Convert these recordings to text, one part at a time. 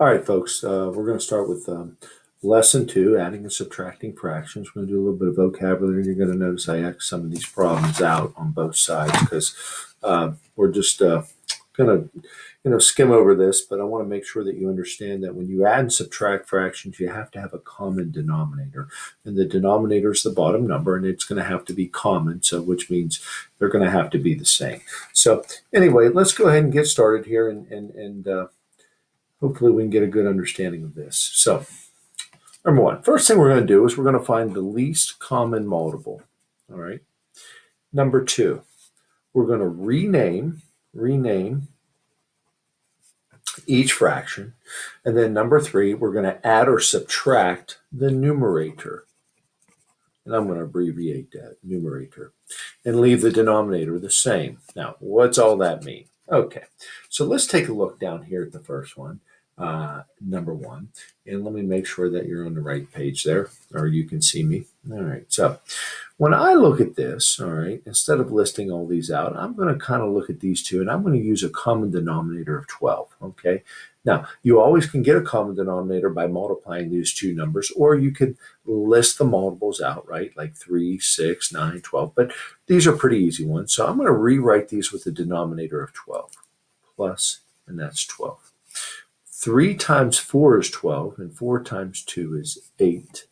All right, folks, we're going to start with lesson 2, adding and subtracting fractions. We're going to do a little bit of vocabulary. You're going to notice I X some of these problems out on both sides because we're just going to skim over this, but I want to make sure that you understand that when you add and subtract fractions, you have to have a common denominator. And the denominator is the bottom number, and it's going to have to be common, so which means they're going to have to be the same. So anyway, let's go ahead and get started here and hopefully we can get a good understanding of this. So, number one, first thing we're going to do is we're going to find the least common multiple. All right. Number two, we're going to rename each fraction. And then number three, we're going to add or subtract the numerator. And I'm going to abbreviate that, numerator, and leave the denominator the same. Now, what's all that mean? Okay, so let's take a look down here at the first one, number one, and let me make sure that you're on the right page there, or you can see me. All right, so when I look at this, all right, instead of listing all these out, I'm going to kind of look at these two, and I'm going to use a common denominator of 12, okay? Now, you always can get a common denominator by multiplying these two numbers, or you could list the multiples out, right? Like 3, 6, 9, 12. But these are pretty easy ones. So I'm going to rewrite these with a denominator of 12 plus, and that's 12. 3 times 4 is 12, and 4 times 2 is 8.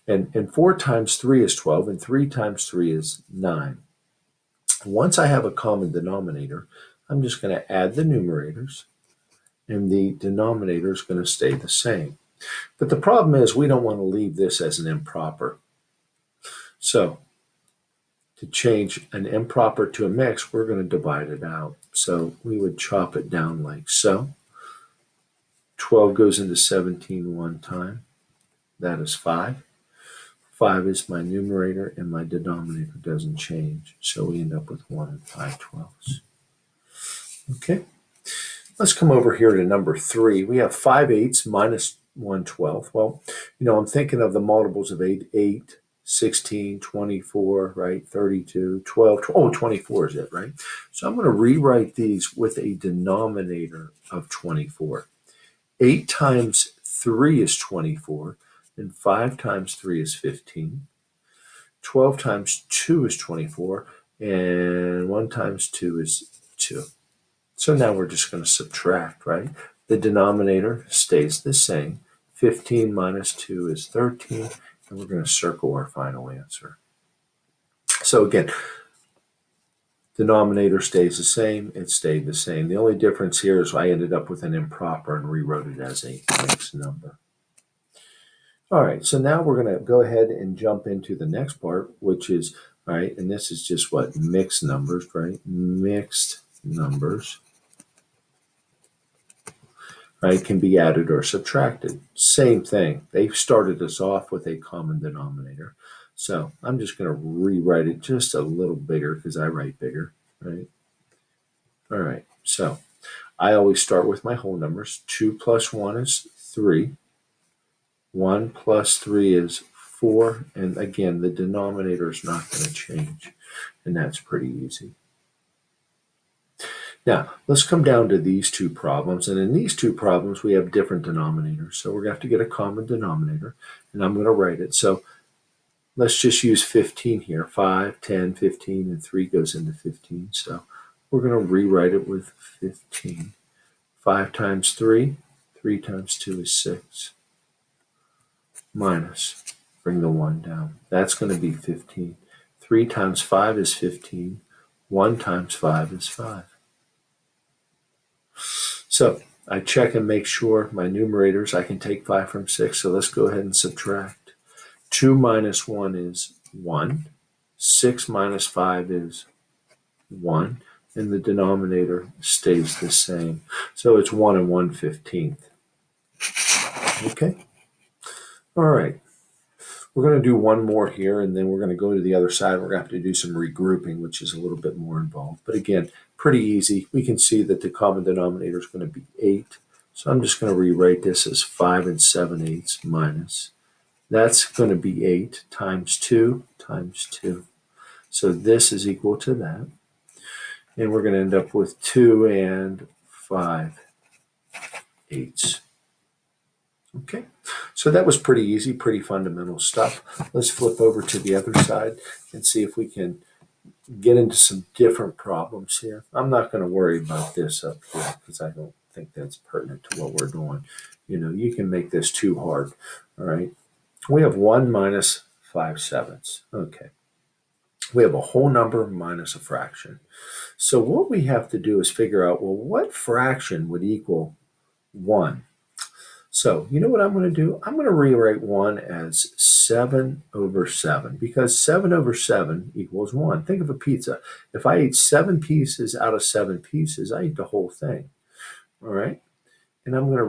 And 4 times 3 is 12, and 3 times 3 is 9. Once I have a common denominator, I'm just going to add the numerators, and the denominator is going to stay the same. But the problem is we don't want to leave this as an improper. So to change an improper to a mix, we're going to divide it out. So we would chop it down like so. 12 goes into 17 one time. That is 5. 5 is my numerator, and my denominator doesn't change. So we end up with 1 and 5/12. Okay. Let's come over here to number 3. We have 5/8 minus 1/12. Well, I'm thinking of the multiples of 8, 16, 24, right? 32, 12. Oh, 24 is it, right? So I'm going to rewrite these with a denominator of 24. 8 times 3 is 24, and 5 times 3 is 15. 12 times 2 is 24, and 1 times 2 is 2. So now we're just going to subtract, right? The denominator stays the same. 15 minus 2 is 13, and we're going to circle our final answer. So again, denominator stays the same. It stayed the same. The only difference here is I ended up with an improper and rewrote it as a mixed number. All right, so now we're going to go ahead and jump into the next part, which is, all right, and this is just what? Mixed numbers, right? Mixed numbers. Right, can be added or subtracted. Same thing. They've started us off with a common denominator. So I'm just going to rewrite it just a little bigger because I write bigger, right? All right, so I always start with my whole numbers. 2 plus 1 is 3. 1 plus 3 is 4. And again, the denominator is not going to change. And that's pretty easy. Now, let's come down to these two problems. And in these two problems, we have different denominators. So we're going to have to get a common denominator. And I'm going to write it. So let's just use 15 here. 5, 10, 15, and 3 goes into 15. So we're going to rewrite it with 15. 5 times 3. 3 times 2 is 6. Minus. Bring the 1 down. That's going to be 15. 3 times 5 is 15. 1 times 5 is 5. So I check and make sure my numerators, I can take 5 from 6. So let's go ahead and subtract. 2 minus 1 is 1. 6 minus 5 is 1. And the denominator stays the same. So it's 1 and 1/15. Okay. All right. We're going to do one more here, and then we're going to go to the other side. We're going to have to do some regrouping, which is a little bit more involved. But again, pretty easy. We can see that the common denominator is going to be 8. So I'm just going to rewrite this as 5 and 7/8 minus. That's going to be 8 times 2 times 2. So this is equal to that. And we're going to end up with 2 and 5. 8s. Okay, so that was pretty easy, pretty fundamental stuff. Let's flip over to the other side and see if we can get into some different problems here. I'm not going to worry about this up here because I don't think that's pertinent to what we're doing. You can make this too hard. All right, we have 1 minus 5/7. Okay, we have a whole number minus a fraction. So what we have to do is figure out, well, what fraction would equal 1? So you know what I'm going to do? I'm going to rewrite 1 as 7/7 because 7/7 equals 1. Think of a pizza. If I ate 7 pieces out of 7 pieces, I eat the whole thing. All right? And I'm going to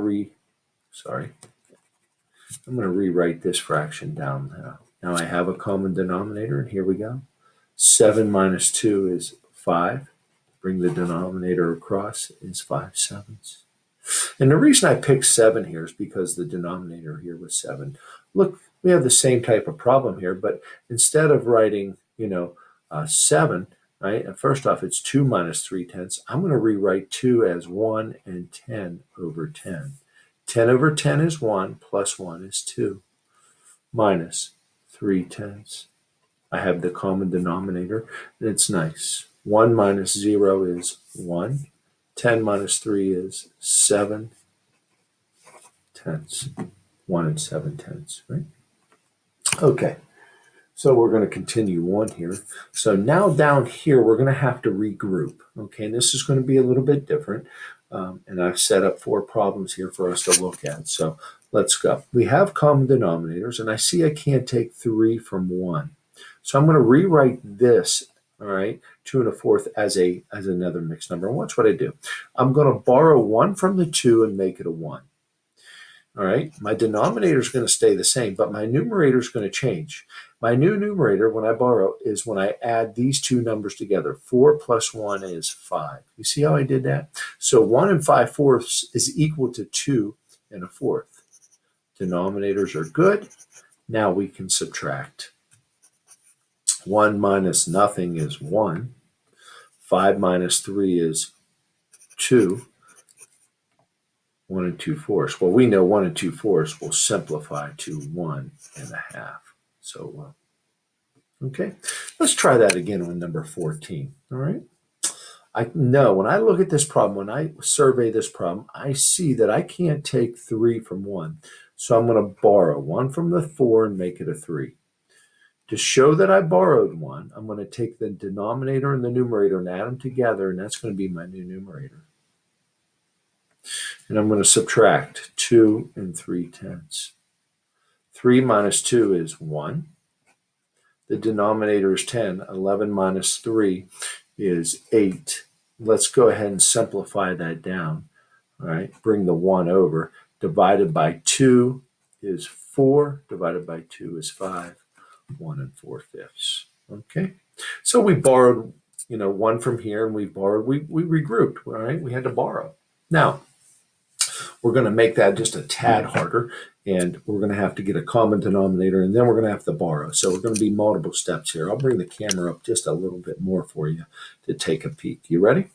rewrite this fraction down now. Now I have a common denominator, and here we go. 7 minus 2 is 5. Bring the denominator across is 5/7. And the reason I picked 7 here is because the denominator here was 7. Look, we have the same type of problem here, but instead of writing, 7, right? And first off, it's 2 minus 3/10. I'm going to rewrite 2 as 1 and 10/10. 10/10 is 1 plus 1 is 2 minus 3/10. I have the common denominator, and it's nice. 1 minus 0 is 1. 10 minus 3 is 7/10. 1 and 7/10, right? Okay, so we're going to continue on here. So now down here, we're going to have to regroup. Okay, and this is going to be a little bit different. And I've set up 4 problems here for us to look at. So let's go. We have common denominators, and I see I can't take 3 from 1. So I'm going to rewrite this, all right, 2 1/4 as another mixed number. And watch what I do. I'm going to borrow 1 from the 2 and make it a 1. All right, my denominator is going to stay the same, but my numerator is going to change. My new numerator, when I borrow, is when I add these 2 numbers together. 4 plus 1 is 5. You see how I did that? So 1 and 5/4 is equal to 2 1/4. Denominators are good. Now we can subtract. 1 minus nothing is 1. 5 minus 3 is 2. 1 2/4. Well, we know 1 2/4 will simplify to 1 1/2. So, okay. Let's try that again on number 14. All right. I know when I look at this problem, when I survey this problem, I see that I can't take 3 from 1. So I'm going to borrow 1 from the 4 and make it a 3. To show that I borrowed 1, I'm going to take the denominator and the numerator and add them together, and that's going to be my new numerator. And I'm going to subtract 2 3/10. 3 minus 2 is 1. The denominator is 10. 11 minus 3 is 8. Let's go ahead and simplify that down. All right, bring the 1 over. Divided by 2 is 4. Divided by 2 is 5. 1 4/5. Okay, so we borrowed, 1 from here, and we regrouped. All right, we had to borrow. Now, we're going to make that just a tad harder, and we're going to have to get a common denominator, and then we're going to have to borrow. So we're going to be multiple steps here. I'll bring the camera up just a little bit more for you to take a peek. You ready?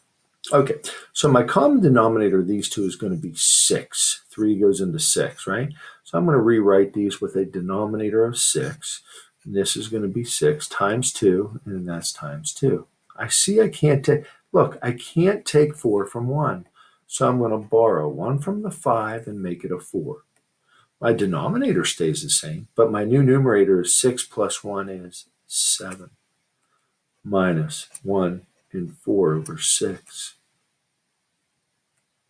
Okay, so my common denominator of these two is going to be 6. 3 goes into 6, right? So I'm going to rewrite these with a denominator of 6. And this is going to be 6 times 2, and that's times 2. I see I can't take, look, I can't take 4 from 1. So I'm going to borrow 1 from the 5 and make it a 4. My denominator stays the same, but my new numerator is 6 plus 1 is 7. Minus 1 and 4/6.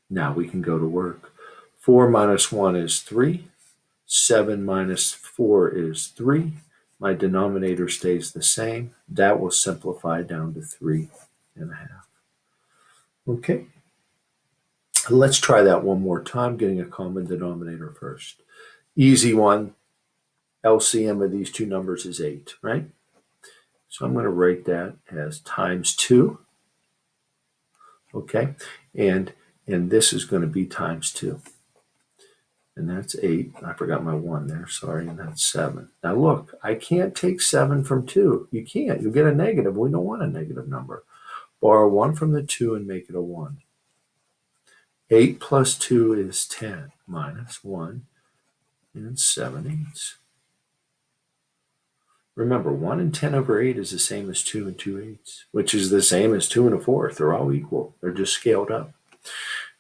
Now we can go to work. 4 minus 1 is 3. 7 minus 4 is 3. My denominator stays the same. That will simplify down to 3 1/2. Okay. Let's try that one more time, getting a common denominator first. Easy one. LCM of these two numbers is 8, right? So I'm going to write that as times 2. Okay. And this is going to be times 2. And that's 8. I forgot my 1 there. Sorry. And that's 7. Now look, I can't take 7 from 2. You can't. You'll get a negative. We don't want a negative number. Borrow 1 from the 2 and make it a 1. 8 plus 2 is 10, minus 1 and 7/8. Remember, 1 and 10 over 8 is the same as 2 and 2/8, which is the same as 2 and a fourth. They're all equal. They're just scaled up.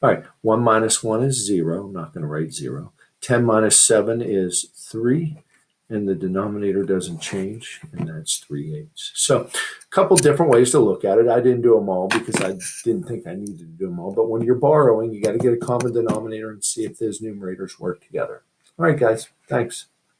All right, 1 minus 1 is 0. I'm not going to write 0. 10 minus 7 is 3, and the denominator doesn't change, and that's 3/8. So a couple different ways to look at it. I didn't do them all because I didn't think I needed to do them all. But when you're borrowing, you got to get a common denominator and see if those numerators work together. All right, guys, thanks.